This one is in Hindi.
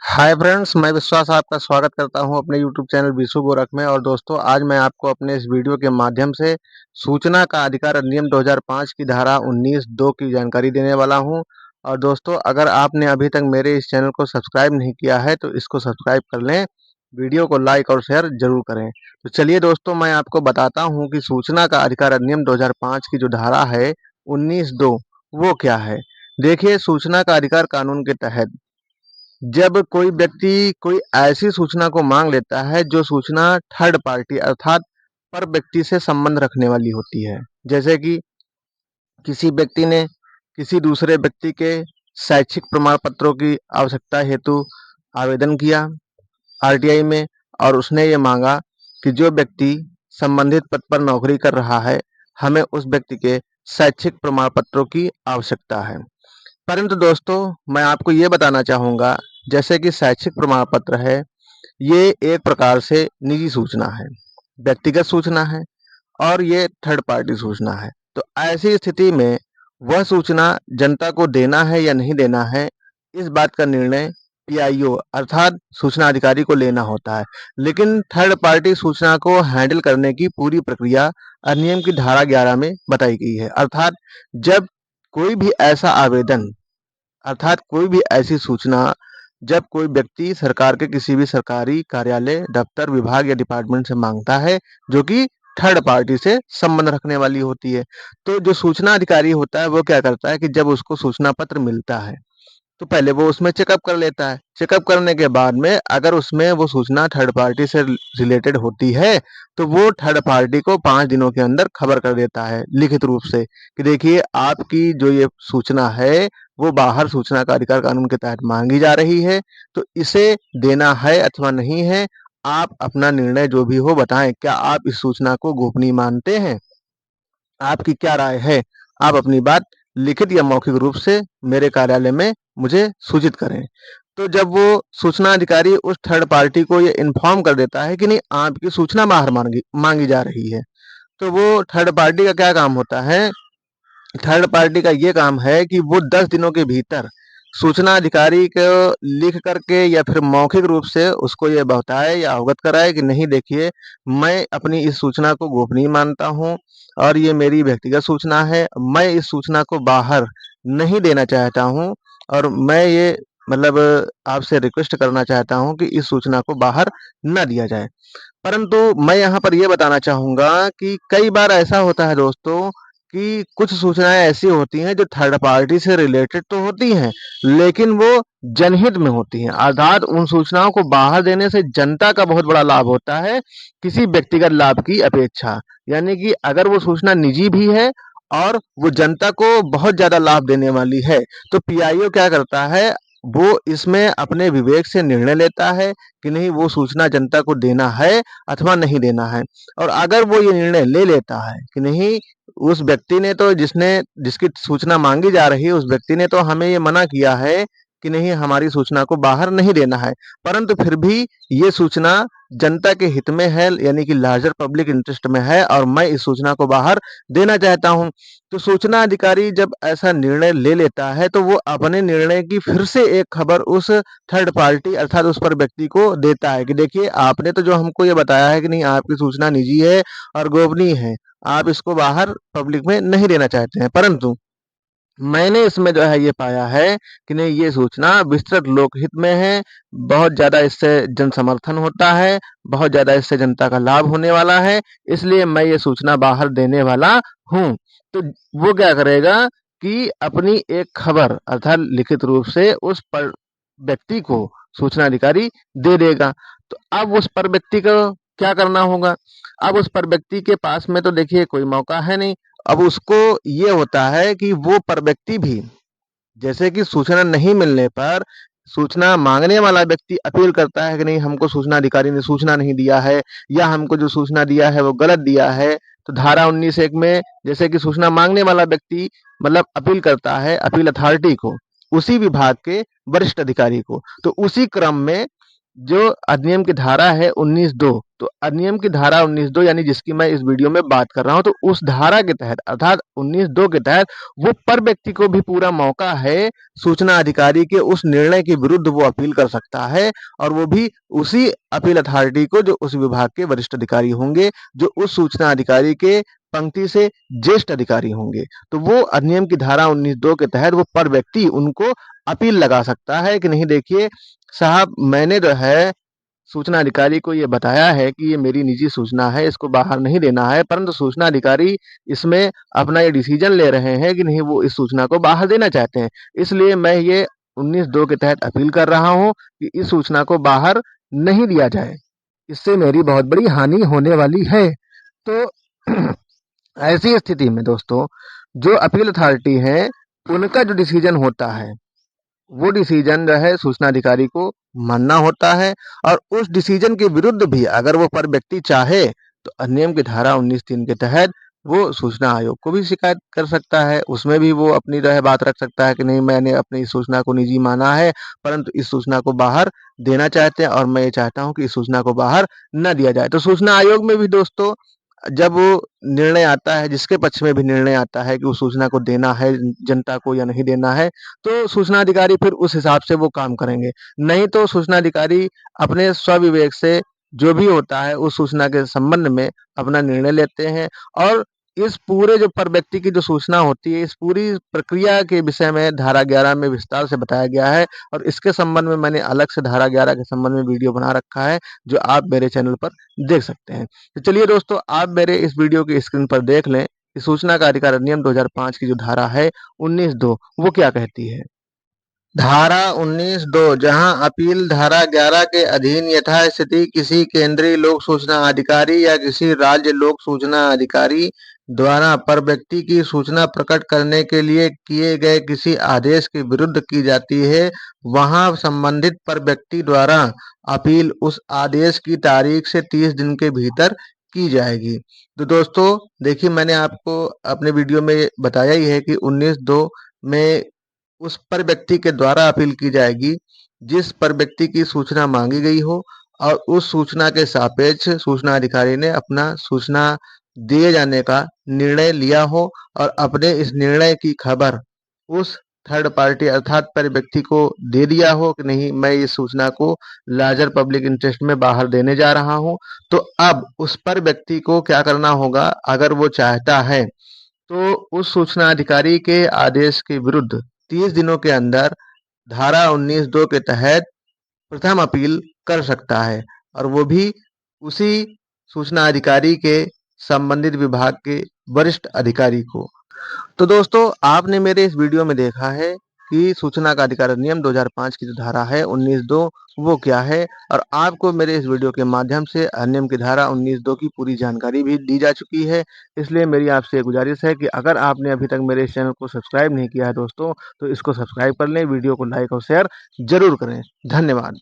हाय फ्रेंड्स, मैं विश्वास आपका स्वागत करता हूं अपने यूट्यूब चैनल विशु गोरख में। और दोस्तों, आज मैं आपको अपने इस वीडियो के माध्यम से सूचना का अधिकार अधिनियम 2005 की धारा 19(2) की जानकारी देने वाला हूं। और दोस्तों, अगर आपने अभी तक मेरे इस चैनल को सब्सक्राइब नहीं किया है तो इसको सब्सक्राइब कर लें, वीडियो को लाइक और शेयर जरूर करें। तो चलिए दोस्तों, मैं आपको बताता हूँ कि सूचना का अधिकार अधिनियम 2005 की जो धारा है 19(2) वो क्या है। देखिए, सूचना का अधिकार कानून के तहत जब कोई व्यक्ति कोई ऐसी सूचना को मांग लेता है जो सूचना थर्ड पार्टी अर्थात पर व्यक्ति से संबंध रखने वाली होती है, जैसे कि किसी व्यक्ति ने किसी दूसरे व्यक्ति के शैक्षिक प्रमाण पत्रों की आवश्यकता हेतु आवेदन किया आरटीआई में, और उसने ये मांगा कि जो व्यक्ति संबंधित पद पर नौकरी कर रहा है, हमें उस व्यक्ति के शैक्षिक प्रमाण पत्रों की आवश्यकता है। परंतु दोस्तों, मैं आपको ये बताना चाहूँगा, जैसे कि शैक्षिक प्रमाण पत्र है, ये एक प्रकार से निजी सूचना है, व्यक्तिगत सूचना है और ये थर्ड पार्टी सूचना है। तो ऐसी स्थिति में वह सूचना जनता को देना है या नहीं देना है, इस बात का निर्णय पीआईओ अर्थात सूचना अधिकारी को लेना होता है। लेकिन थर्ड पार्टी सूचना को हैंडल करने की पूरी प्रक्रिया अधिनियम की धारा 11 में बताई गई है। अर्थात जब कोई भी ऐसा आवेदन अर्थात कोई भी ऐसी सूचना जब कोई व्यक्ति सरकार के किसी भी सरकारी कार्यालय, दफ्तर, विभाग या डिपार्टमेंट से मांगता है, जो कि थर्ड पार्टी से संबंध रखने वाली होती है, तो जो सूचना अधिकारी होता है वो क्या करता है कि जब उसको सूचना पत्र मिलता है तो पहले वो उसमें चेकअप कर लेता है। चेकअप करने के बाद में अगर उसमें वो सूचना थर्ड पार्टी से रिलेटेड होती है तो वो थर्ड पार्टी को 5 दिनों के अंदर खबर कर देता है लिखित रूप से कि देखिए, आपकी जो ये सूचना है वो बाहर सूचना का अधिकार कानून के तहत मांगी जा रही है, तो इसे देना है अथवा नहीं है, आप अपना निर्णय जो भी हो बताएं। क्या आप इस सूचना को गोपनीय मानते हैं? आपकी क्या राय है? आप अपनी बात लिखित या मौखिक रूप से मेरे कार्यालय में मुझे सूचित करें। तो जब वो सूचना अधिकारी उस थर्ड पार्टी को ये इन्फॉर्म कर देता है कि नहीं, आपकी सूचना बाहर मांगी मांगी जा रही है, तो वो थर्ड पार्टी का क्या काम होता है? थर्ड पार्टी का ये काम है कि वो 10 दिनों के भीतर सूचना अधिकारी को लिख करके या फिर मौखिक रूप से उसको ये बताए या अवगत कराए कि नहीं, देखिए, मैं अपनी इस सूचना को गोपनीय मानता हूँ और ये मेरी व्यक्तिगत सूचना है, मैं इस सूचना को बाहर नहीं देना चाहता हूँ और मैं ये मतलब आपसे रिक्वेस्ट करना चाहता हूँ कि इस सूचना को बाहर ना दिया जाए। परंतु मैं यहाँ पर ये बताना चाहूँगा कि कई बार ऐसा होता है दोस्तों कि कुछ सूचनाएँ ऐसी होती हैं जो थर्ड पार्टी से रिलेटेड तो होती हैं, लेकिन वो जनहित में होती हैं। अर्थात उन सूचनाओं को बाहर देने से जनता का बहुत बड़ा लाभ होता है, किसी व्यक्तिगत लाभ की अपेक्षा। यानी कि अगर वो सूचना निजी भी है और वो जनता को बहुत ज़्यादा लाभ देने वाली है, तो पीआईओ क्या करता है, वो इसमें अपने विवेक से निर्णय लेता है कि नहीं, वो सूचना जनता को देना है अथवा नहीं देना है। और अगर वो ये निर्णय ले लेता है कि नहीं, उस व्यक्ति ने तो जिसकी सूचना मांगी जा रही है, उस व्यक्ति ने तो हमें ये मना किया है कि नहीं, हमारी सूचना को बाहर नहीं देना है, परंतु फिर भी ये सूचना जनता के हित में है, यानी कि लार्जर पब्लिक इंटरेस्ट में है और मैं इस सूचना को बाहर देना चाहता हूँ। तो सूचना अधिकारी जब ऐसा निर्णय ले लेता है तो वो अपने निर्णय की फिर से एक खबर उस थर्ड पार्टी अर्थात उस पर व्यक्ति को देता है कि देखिए, आपने तो जो हमको ये बताया है कि नहीं, आपकी सूचना निजी है और गोपनीय है, आप इसको बाहर पब्लिक में नहीं देना चाहते हैं, परंतु मैंने इसमें जो है ये पाया है कि नहीं, ये सूचना विस्तृत लोकहित में है, बहुत ज़्यादा इससे जन समर्थन होता है, बहुत ज़्यादा इससे जनता का लाभ होने वाला है, इसलिए मैं ये सूचना बाहर देने वाला हूँ। तो वो क्या करेगा कि अपनी एक खबर अर्थात लिखित रूप से उस पर व्यक्ति को सूचना अधिकारी दे देगा। तो अब उस पर व्यक्ति को क्या करना होगा? अब उस पर व्यक्ति के पास में तो देखिए कोई मौका है नहीं। अब उसको ये होता है कि वो पर व्यक्ति भी, जैसे कि सूचना नहीं मिलने पर सूचना मांगने वाला व्यक्ति अपील करता है कि नहीं, हमको सूचना अधिकारी ने सूचना नहीं दिया है या हमको जो सूचना दिया है वो गलत दिया है। तो धारा 19(1) में जैसे कि सूचना मांगने वाला व्यक्ति मतलब अपील करता है अपील अथॉरिटी को, उसी विभाग के वरिष्ठ अधिकारी को। तो उसी क्रम में जो अधिनियम की धारा है 19(2), तो अधिनियम की धारा 19(2 यानी जिसकी मैं इस वीडियो में बात कर रहा हूं, तो उस धारा के तहत अर्थात 19(2 के तहत वो पर व्यक्ति को भी पूरा मौका है सूचना अधिकारी के उस निर्णय के विरुद्ध वो अपील कर सकता है, और वो भी उसी अपील अथॉरिटी को जो उस विभाग के वरिष्ठ अधिकारी होंगे, जो उस सूचना अधिकारी के पंक्ति से ज्येष्ठ अधिकारी होंगे। तो वो अधिनियम की धारा 19(2 के तहत वो पर व्यक्ति उनको अपील लगा सकता है कि नहीं, देखिए साहब, मैंने जो है सूचना अधिकारी को ये बताया है कि ये मेरी निजी सूचना है, इसको बाहर नहीं देना है, परंतु सूचना अधिकारी इसमें अपना ये डिसीजन ले रहे हैं कि नहीं, वो इस सूचना को बाहर देना चाहते हैं। इसलिए मैं ये 19(2 के तहत अपील कर रहा हूँ कि इस सूचना को बाहर नहीं दिया जाए। इससे मेरी बहुत बड़ी हानि होने वाली है। तो ऐसी स्थिति में दोस्तों, जो अपील अथॉरिटी है, उनका जो डिसीजन होता है, वो डिसीजन जो है सूचना अधिकारी को मानना होता है, और उस डिसीजन के विरुद्ध भी अगर वो पर व्यक्ति चाहे तो अधिनियम की धारा 19(3) के तहत वो सूचना आयोग को भी शिकायत कर सकता है। उसमें भी वो अपनी जो है बात रख सकता है कि नहीं, मैंने अपनी इस सूचना को निजी माना है, परंतु इस सूचना को बाहर देना चाहते हैं और मैं ये चाहता हूं कि इस सूचना को बाहर न दिया जाए। तो सूचना आयोग में भी दोस्तों, जब वो निर्णय आता है, जिसके पक्ष में भी निर्णय आता है कि उस सूचना को देना है जनता को या नहीं देना है, तो सूचना अधिकारी फिर उस हिसाब से वो काम करेंगे। नहीं तो सूचना अधिकारी अपने स्वविवेक से जो भी होता है उस सूचना के संबंध में अपना निर्णय लेते हैं, और इस पूरे जो पर व्यक्ति की जो सूचना होती है, इस पूरी प्रक्रिया के विषय में धारा 11 में विस्तार से बताया गया है, और इसके संबंध में मैंने अलग से धारा 11 के संबंध में वीडियो बना रखा है, जो आप मेरे चैनल पर देख सकते हैं। तो चलिए दोस्तों, आप मेरे इस वीडियो की स्क्रीन पर देख लें कि सूचना का अधिकार अधिनियम 2005 की जो धारा है 19(2) वो क्या कहती है। धारा 19(2), जहां अपील धारा 11 के अधीन यथास्थिति किसी केंद्रीय लोक सूचना अधिकारी या किसी राज्य लोक सूचना अधिकारी द्वारा पर व्यक्ति की सूचना प्रकट करने के लिए किए गए किसी आदेश के विरुद्ध की जाती है, वहां संबंधित पर व्यक्ति द्वारा अपील उस आदेश की तारीख से 30 दिन के भीतर की जाएगी। तो दोस्तों देखिए, मैंने आपको अपने वीडियो में बताया ही है कि 19(2) में उस पर व्यक्ति के द्वारा अपील की जाएगी जिस पर व्यक्ति की सूचना मांगी गई हो, और उस सूचना के सापेक्ष सूचना अधिकारी ने अपना सूचना दिए जाने का निर्णय लिया हो, और अपने इस निर्णय की खबर उस थर्ड पार्टी अर्थात पर व्यक्ति को दे दिया हो कि नहीं, मैं इस सूचना को लार्जर पब्लिक इंटरेस्ट में बाहर देने जा रहा हूं। तो अब उस पर व्यक्ति को क्या करना होगा, अगर वो चाहता है तो उस सूचना अधिकारी के आदेश के विरुद्ध 30 दिनों के अंदर धारा 19(2) के तहत प्रथम अपील कर सकता है, और वो भी उसी सूचना अधिकारी के संबंधित विभाग के वरिष्ठ अधिकारी को। तो दोस्तों, आपने मेरे इस वीडियो में देखा है कि सूचना का अधिकार अधिनियम 2005 की जो धारा है 19(2) वो क्या है, और आपको मेरे इस वीडियो के माध्यम से अधिनियम की धारा 19(2 की पूरी जानकारी भी दी जा चुकी है। इसलिए मेरी आपसे गुजारिश है कि अगर आपने अभी तक मेरे इस चैनल को सब्सक्राइब नहीं किया है दोस्तों, तो इसको सब्सक्राइब कर लें, वीडियो को लाइक और शेयर जरूर करें। धन्यवाद।